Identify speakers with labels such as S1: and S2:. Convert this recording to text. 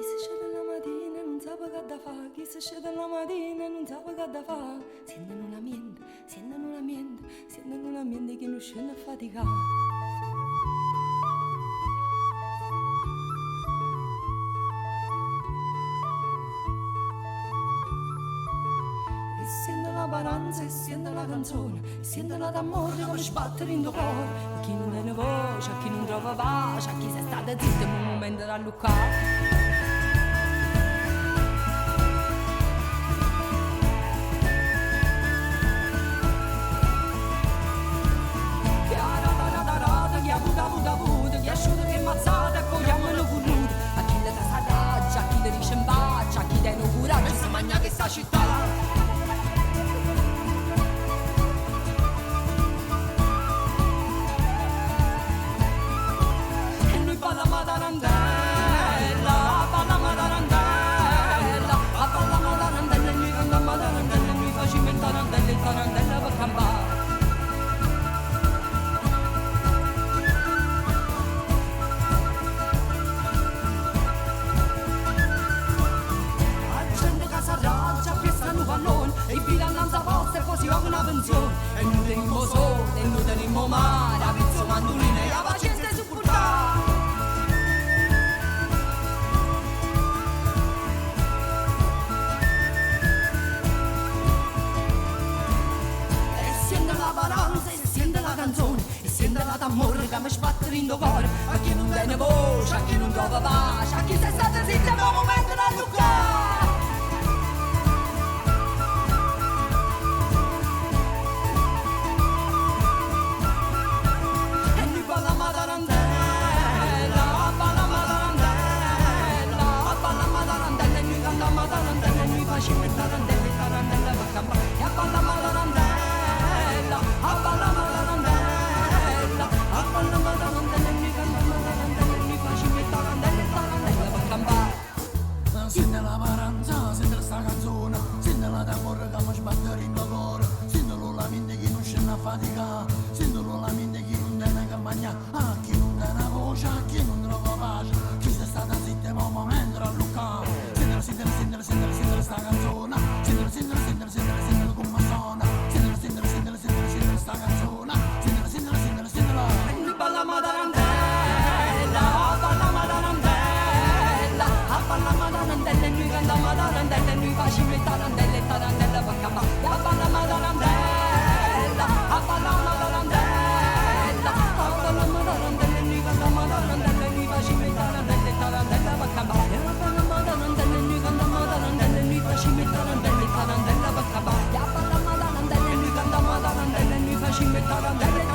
S1: si scende la mattina e non sa che da fa, chi si scende la mattina e non sa che da fa, sentono un ambiente, sentono un ambiente, sentono un ambiente che non scende a faticare. Sento la baranza e sento la canzone, sento la d'amore come sbattere in tuo cuore. A chi non tiene voce, a chi non trova pace, a chi si è stata zitta in un momento da luccare. Chi ha avuto, chi ha asciutto, che mazzata, e poi chiamano voluto. A chi le dà sadaggia, a chi le dice in faccia, a chi tiene un coraggio, si mangia che sta città. Balla matarandella, balla matarandella, balla matarandella, noi canta matarandella, noi facciamo il tarandella per campare. La gente che si arrabgia, presta un pallone, e i figli annanza posta e poi si va con una pensione. E noi teniamo sole, e noi teniamo mare, la pizza mandolina e la pazienza è supportata. E sente la canzone, e sente la d'amore che mi sbatte in tuo cuore. A chi non tiene voce, a chi non trova pace, a chi sei stata zitta in un momento da luccare. E noi balla matarandella, balla matarandella, balla matarandella, e noi canta matarandella, e noi facciamo il tarandella per campare. E a balla matarandella, a balla matarandella, a balla matarandella, mi canta matarandella, mi facciamo il tarandella per campare.
S2: Sente la paranza, sente sta canzone, sente la d'amore che mi sbatte in tuo cuore, sente la mente che non scende a fatica, sente la mente che non tiene che mangiare, a chi non tiene voce, a chi non trova pace, chi si è stata zitta in un momento a luccare. Sente sta canzone, sente come suona, sente sta canzone, sentila.
S1: E noi balla matarandella, balla matarandella, a balla matarandella, e noi canta matarandella, e noi facciamo il tarandella per campare. A balla matarandella, a balla matarandella, a balla matarandella, e noi canta matarandella, e noi facciamo il tarandella per campare. A balla matarandella, e noi canta matarandella, e noi facciamo il tarandella per campare. A balla matarandella, e noi canta matarandella, e noi facciamo il tarandella.